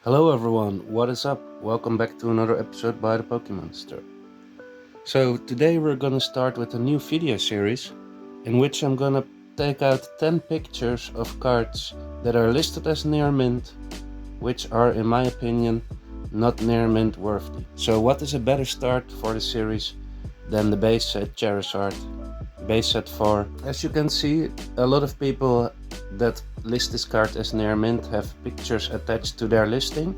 Hello everyone, what is up? Welcome back to another episode by the Pokemonster. So today we're gonna start with a new video series in which I'm gonna take out 10 pictures of cards that are listed as near mint, which are in my opinion not near mint worthy. So what is a better start for the series than the base set Charizard, base set 4. As you can see, a lot of people that list this card as near mint have pictures attached to their listing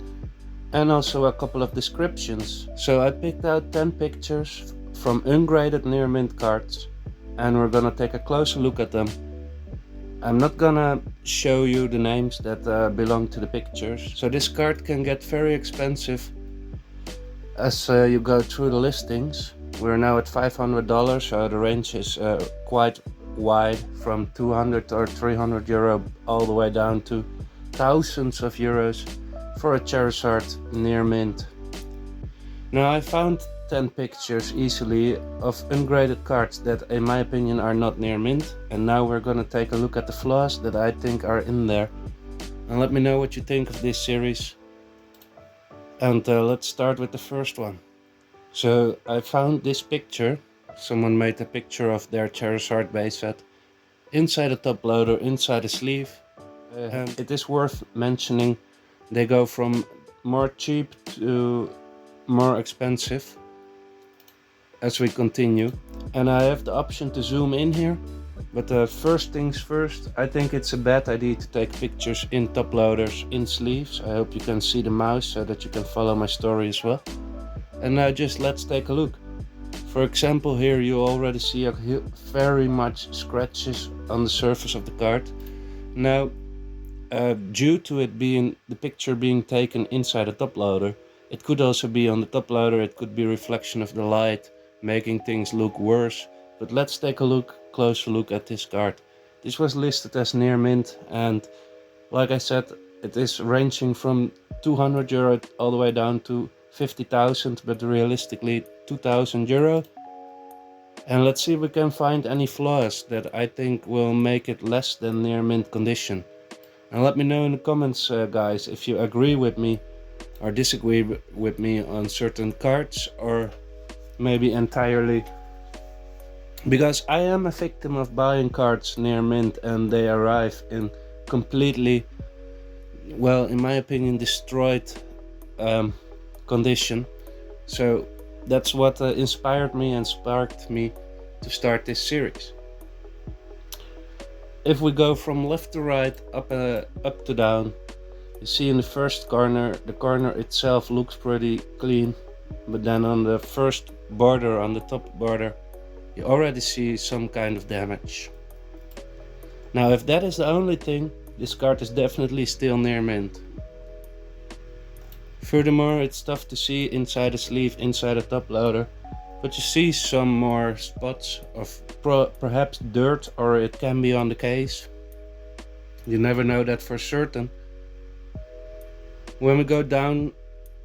and also a couple of descriptions. So I picked out 10 pictures from ungraded near mint cards and we're gonna take a closer look at them. I'm not gonna show you the names that belong to the pictures. So this card can get very expensive as you go through the listings. We're now at $500, so the range is quite wide, from 200 or 300 euro all the way down to thousands of euros for a Charizard near mint. Now I found 10 pictures easily of ungraded cards that in my opinion are not near mint, and now we're gonna take a look at the flaws that I think are in there. And let me know what you think of this series. And let's start with the first one. So I found this picture. Someone made a picture of their Charizard base set inside a top loader, inside a sleeve. And it is worth mentioning they go from more cheap to more expensive as we continue. And I have the option to zoom in here. But first things first, I think it's a bad idea to take pictures in top loaders, in sleeves. I hope you can see the mouse so that you can follow my story as well. And now just let's take a look. For example, here you already see very much scratches on the surface of the card. Now, due to it being the picture being taken inside a top loader, it could also be on the top loader, it could be reflection of the light, making things look worse. But let's take a closer look at this card. This was listed as near mint, and like I said, it is ranging from 200 euro all the way down to 50,000, but realistically 2,000 euro. And let's see if we can find any flaws that I think will make it less than near mint condition. And let me know in the comments, guys, if you agree with me or disagree with me on certain cards, or maybe entirely. Because I am a victim of buying cards near mint and they arrive in completely, well, in my opinion, destroyed condition. So that's what inspired me and sparked me to start this series. If we go from left to right, up to down, you see in the first corner, the corner itself looks pretty clean, but then on the first border, on the top border, you already see some kind of damage. Now if that is the only thing, this card is definitely still near mint. Furthermore, it's tough to see inside a sleeve, inside a top loader, but you see some more spots of perhaps dirt, or it can be on the case. You never know that for certain. When we go down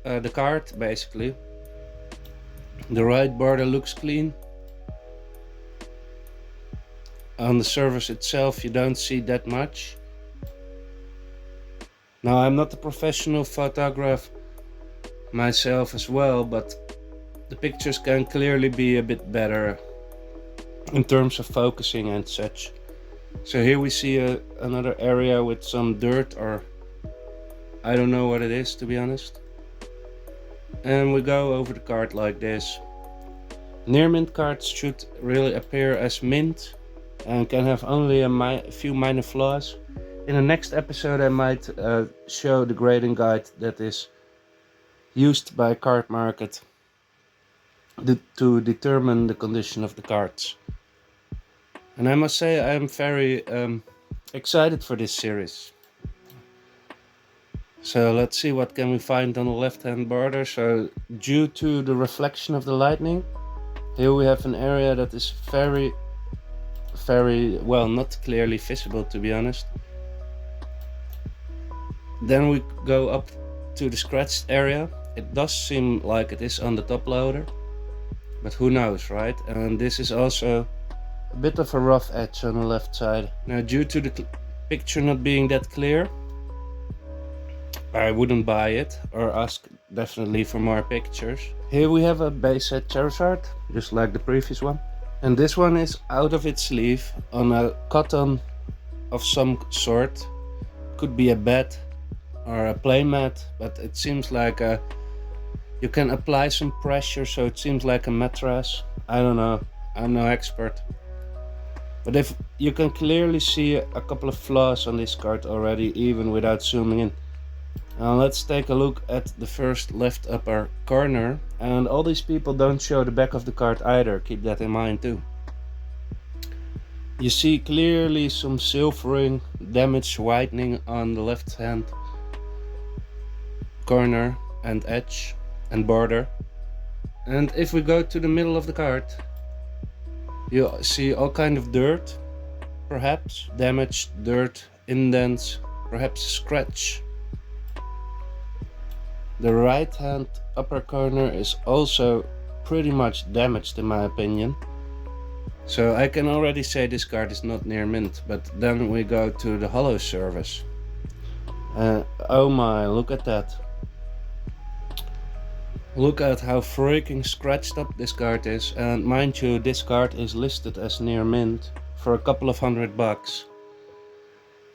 the card, basically, the right border looks clean. On the surface itself you don't see that much. Now I'm not a professional photographer myself as well, but the pictures can clearly be a bit better in terms of focusing and such. So here we see another area with some dirt, or I don't know what it is, to be honest. And we go over the card like this. Near mint cards should really appear as mint and can have only a few minor flaws. In the next episode I might show the grading guide that is used by Card Market to determine the condition of the cards. And I must say I am very excited for this series. So let's see what can we find on the left hand border. So due to the reflection of the lightning, here we have an area that is very well, not clearly visible, to be honest. Then we go up to the scratched area. It does seem like it is on the top loader, but who knows, right? And this is also a bit of a rough edge on the left side. Now due to the picture not being that clear, I wouldn't buy it or ask definitely for more pictures. Here we have a base set Charizard, just like the previous one. And this one is out of its sleeve on a cotton of some sort. Could be a bed or a playmat, but it seems like you can apply some pressure, so it seems like a mattress. I don't know, I'm no expert. But if you can clearly see a couple of flaws on this card already, even without zooming in. Now let's take a look at the first left upper corner, and all these people don't show the back of the card either, keep that in mind too. You see clearly some silvering, damage whitening on the left hand corner and edge and border. And if we go to the middle of the card, you see all kind of dirt, perhaps damaged dirt, indents, perhaps a scratch. The right hand upper corner is also pretty much damaged in my opinion. So I can already say this card is not near mint, but then we go to the holo service. Oh my, look at that. Look at how freaking scratched up this card is, and mind you, this card is listed as near mint for a couple of $100.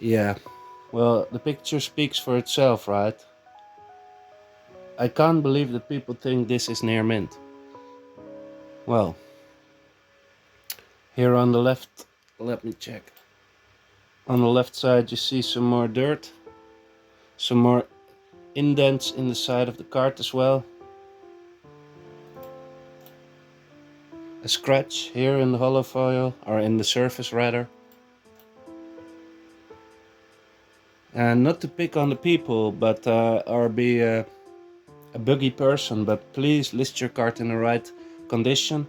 Yeah, well, the picture speaks for itself, right? I can't believe that people think this is near mint. Well, here on the left, let me check. On the left side you see some more dirt, some more indents in the side of the card as well. A scratch here in the hollow foil, or in the surface rather. And not to pick on the people, but or be a buggy person, but please list your card in the right condition.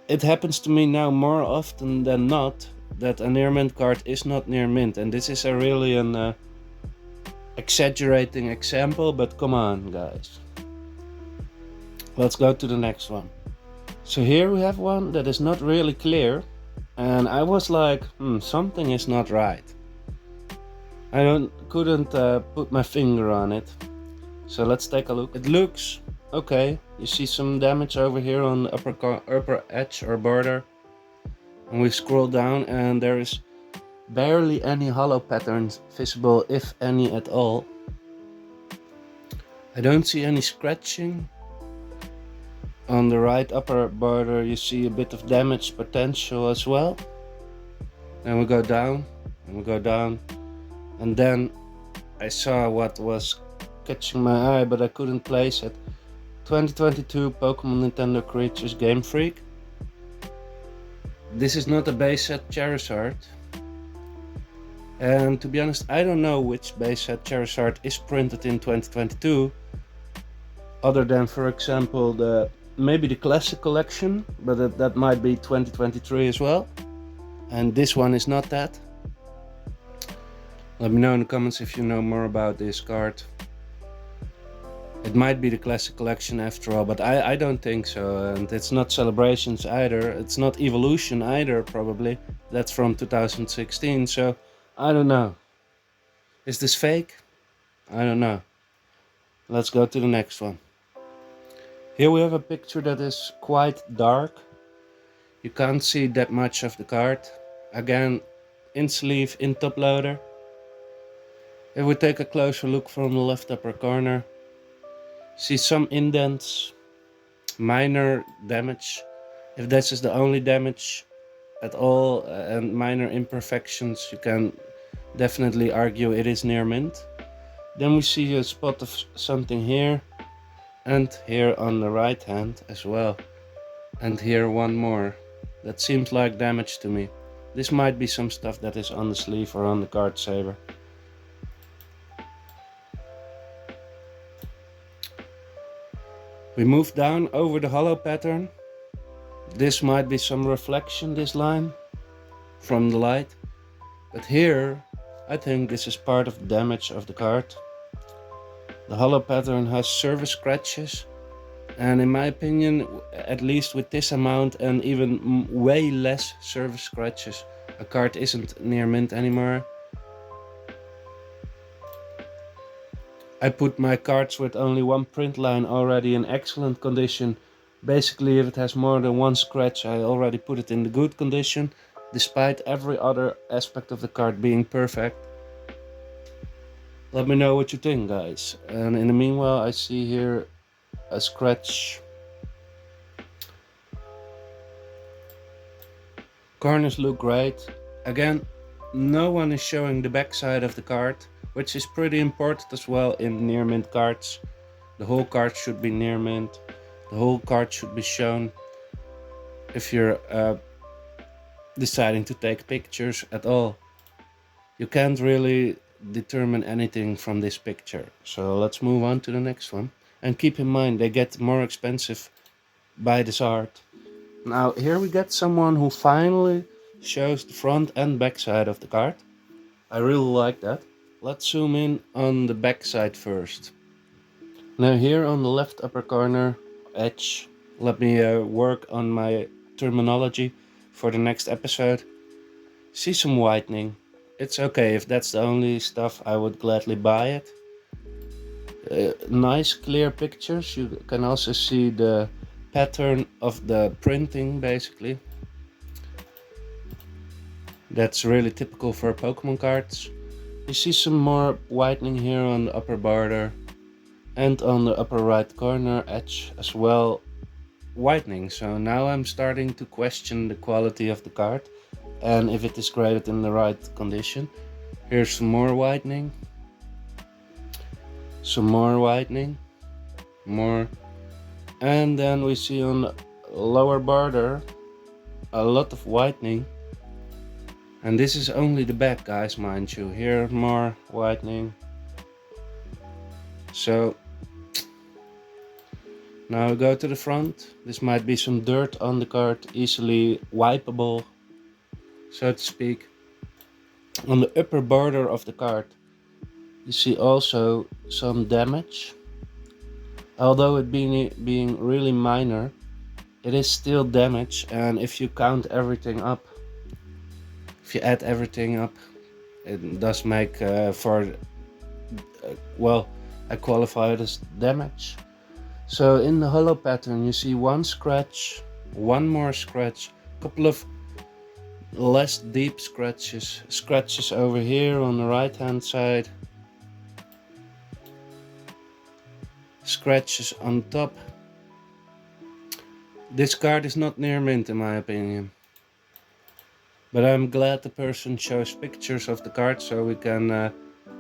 It happens to me now more often than not that a near mint card is not near mint, and this is a really an exaggerating example, but come on guys. Let's go to the next one. So here we have one that is not really clear, and I was like, something is not right. I couldn't put my finger on it. So let's take a look. It looks okay. You see some damage over here on the upper edge or border. And we scroll down and there is barely any hollow patterns visible, if any at all. I don't see any scratching. On the right upper border you see a bit of damage potential as well. And we go down and we go down. And then I saw what was catching my eye, but I couldn't place it. 2022 Pokemon Nintendo Creatures Game Freak. This is not a base set Charizard. And to be honest, I don't know which base set Charizard is printed in 2022. Other than, for example, maybe the Classic Collection, but that might be 2023 as well. And this one is not that. Let me know in the comments if you know more about this card. It might be the Classic Collection after all, but I don't think so. And it's not Celebrations either. It's not Evolution either, probably. That's from 2016, so I don't know. Is this fake? I don't know. Let's go to the next one. Here we have a picture that is quite dark. You can't see that much of the card. Again, in sleeve, in top loader. If we take a closer look from the left upper corner, see some indents, minor damage. If this is the only damage at all and minor imperfections, you can definitely argue it is near mint. Then we see a spot of something here and here on the right hand as well. And here one more. That seems like damage to me. This might be some stuff that is on the sleeve or on the card saver. We move down over the hollow pattern. This might be some reflection, this line, from the light. But here, I think this is part of the damage of the card. The hollow pattern has surface scratches. And in my opinion, at least with this amount and even way less surface scratches, a card isn't near mint anymore. I put my cards with only one print line already in excellent condition. Basically, if it has more than one scratch, I already put it in the good condition, despite every other aspect of the card being perfect. Let me know what you think, guys. And in the meanwhile, I see here a scratch. Corners look great. Again, no one is showing the back side of the card, which is pretty important as well in near mint cards. The whole card should be near mint. The whole card should be shown if you're deciding to take pictures at all. You can't really determine anything from this picture. So let's move on to the next one. And keep in mind, they get more expensive by this art. Now here we get someone who finally shows the front and back side of the card. I really like that. Let's zoom in on the back side first. Now here on the left upper corner edge, let me work on my terminology for the next episode. See some whitening. It's okay if that's the only stuff, I would gladly buy it. Nice clear pictures. You can also see the pattern of the printing basically. That's really typical for Pokemon cards. You see some more whitening here on the upper border and on the upper right corner edge as well, whitening. So now I'm starting to question the quality of the card and if it is graded in the right condition. Here's some more whitening, some more whitening, more, and then we see on the lower border a lot of whitening. And this is only the back, guys, mind you. Here more whitening. So now we go to the front. This might be some dirt on the card, easily wipeable, so to speak. On the upper border of the card, you see also some damage. Although it being really minor, it is still damage, and if you count everything up, if you add everything up, it does make well, I qualify it as damage. So in the hollow pattern you see one scratch, one more scratch, a couple of less deep scratches over here on the right hand side, scratches on top. This card is not near mint in my opinion. But I'm glad the person shows pictures of the card so we can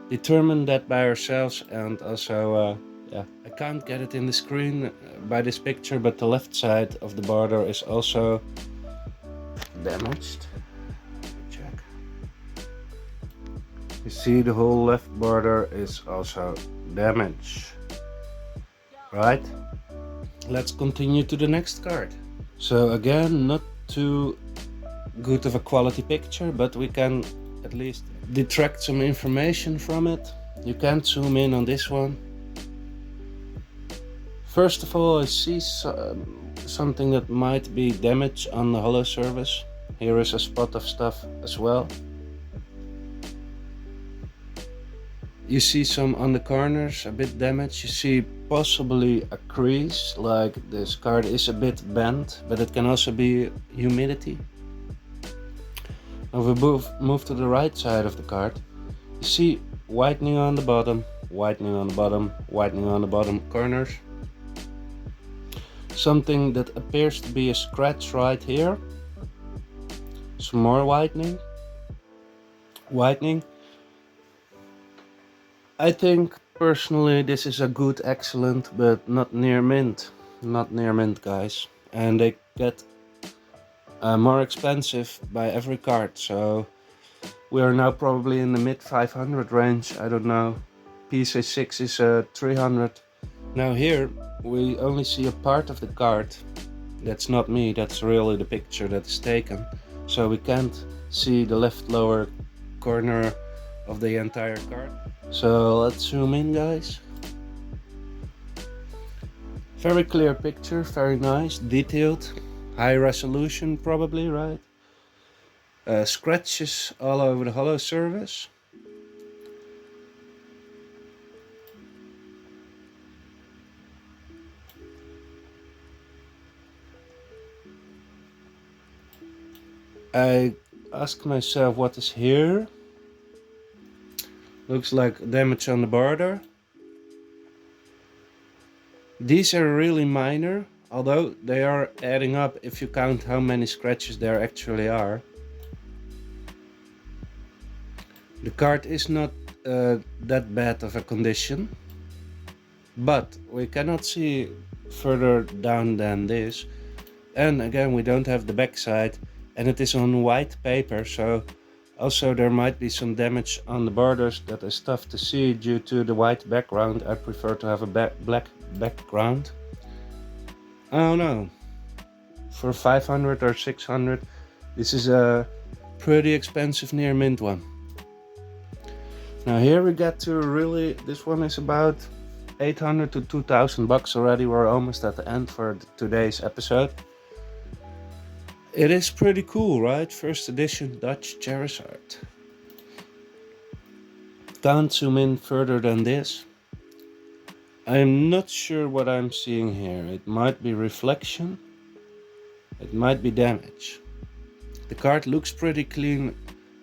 determine that by ourselves. And also, yeah, I can't get it in the screen by this picture, but the left side of the border is also damaged. Check. You see the whole left border is also damaged. Right? Let's continue to the next card. So again, not too good of a quality picture, but we can at least detract some information from it. You can't zoom in on this one. First of all, I see something that might be damage on the hollow surface. Here is a spot of stuff as well. You see some on the corners, a bit damaged. You see possibly a crease, like this card is a bit bent, but it can also be humidity. Now we move to the right side of the card. You see whitening on the bottom, whitening on the bottom, whitening on the bottom corners. Something that appears to be a scratch right here. Some more whitening. Whitening. I think personally this is a good excellent, but not near mint. Not near mint, guys. And they get more expensive by every card, so we are now probably in the mid 500 range. I don't know. PSA 6 is 300. Now here we only see a part of the card. That's not me, that's really the picture that is taken. So we can't see the left lower corner of the entire card. So let's zoom in, guys. Very clear picture, very nice, detailed, high resolution probably, right? Scratches all over the hollow surface. I ask myself what is here. Looks like damage on the border. These are really minor, although they are adding up if you count how many scratches there actually are. The card is not that bad of a condition, but we cannot see further down than this. And again, we don't have the backside, and it is on white paper, so also there might be some damage on the borders that is tough to see due to the white background. I prefer to have a black background. I don't know. For 500 or 600, this is a pretty expensive near mint one. Now here we get to really, this one is about 800 to 2000 bucks already. We're almost at the end for today's episode. It is pretty cool, right? First edition Dutch Charizard. Can't zoom in further than this. I'm not sure what I'm seeing here. It might be reflection. It might be damage. The card looks pretty clean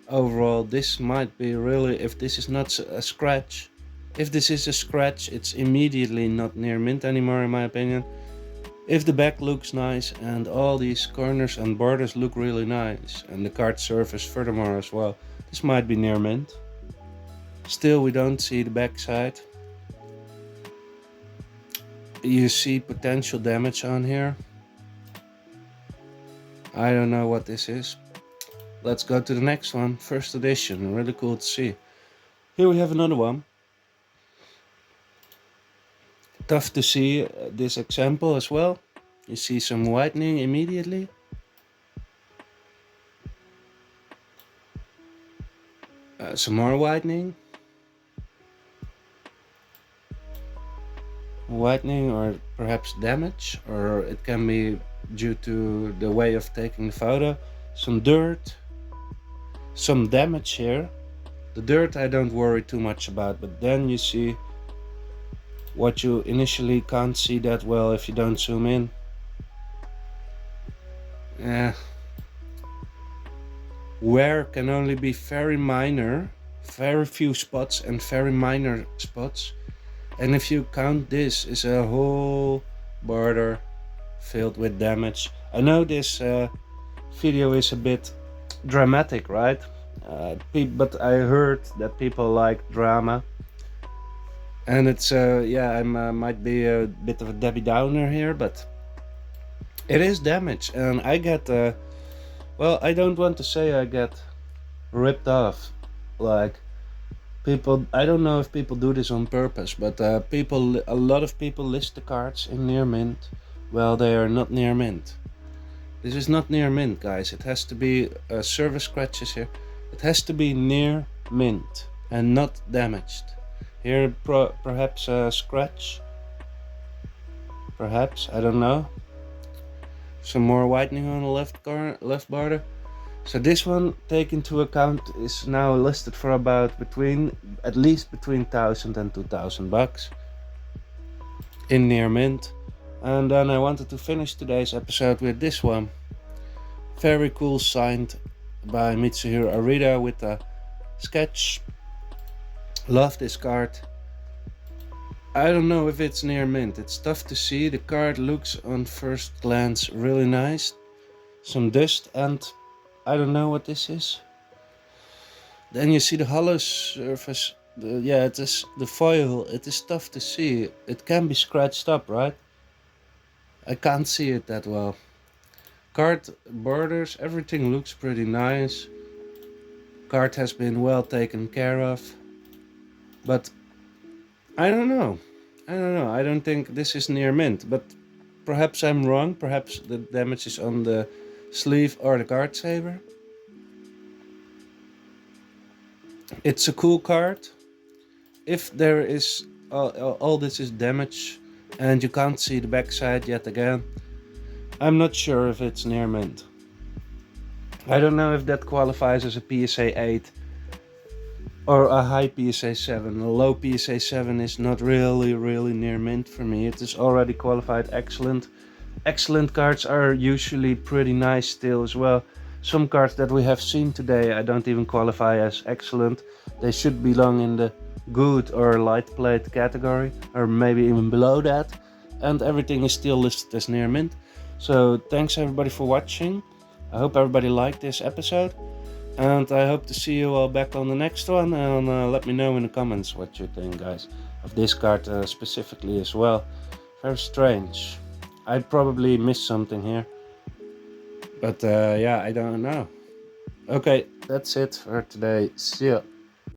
overall. This might be really, if this is not a scratch. If this is a scratch, it's immediately not near mint anymore in my opinion. If the back looks nice and all these corners and borders look really nice, and the card surface furthermore as well, this might be near mint. Still, we don't see the back side. You see potential damage on here. I don't know what this is. Let's go to the next one. First edition, really cool to see. Here we have another one. Tough to see this example as well. You see some whitening immediately. Some more whitening. Whitening or perhaps damage, or it can be due to the way of taking the photo. Some dirt. Some damage here. The dirt I don't worry too much about, but then you see what you initially can't see that well if you don't zoom in. Wear can only be very minor, very few spots and very minor spots. And if you count, this is a whole border filled with damage. I know this video is a bit dramatic, right? But I heard that people like drama. And it's, I might be a bit of a Debbie Downer here, but it is damage. And I get, I don't want to say I get ripped off. Like, people, I don't know if people do this on purpose, but a lot of people list the cards in near mint. Well, they are not near mint. This is not near mint, guys. It has to be surface scratches here. It has to be near mint and not damaged. Here, perhaps a scratch. Perhaps, I don't know. Some more whitening on the left border. So this one, take into account, is now listed for about at least between 1,000 and 2,000 bucks in near mint. And then I wanted to finish today's episode with this one. Very cool, signed by Mitsuhiro Arita with a sketch. Love this card. I don't know if it's near mint. It's tough to see. The card looks on first glance really nice. Some dust and I don't know what this is. Then you see the hollow surface. It is the foil. It is tough to see. It can be scratched up, right? I can't see it that well. Card borders, everything looks pretty nice. Card has been well taken care of. But I don't know. I don't think this is near mint. But perhaps I'm wrong. Perhaps the damage is on the sleeve or the card saver. It's a cool card. If there is all this is damage and you can't see the backside yet again, I'm not sure if it's near mint. I don't know if that qualifies as a PSA 8 or a high PSA 7. A low PSA 7 is not really near mint for me. It is already qualified excellent. Excellent cards are usually pretty nice still as well. Some cards that we have seen today I don't even qualify as excellent. They should belong in the good or light played category, or maybe even below that, and everything is still listed as near mint. So thanks everybody for watching. I hope everybody liked this episode, and I hope to see you all back on the next one, and let me know in the comments what you think, guys, of this card specifically as well. Very strange. I probably missed something here, but yeah, I don't know. Okay, that's it for today. See ya.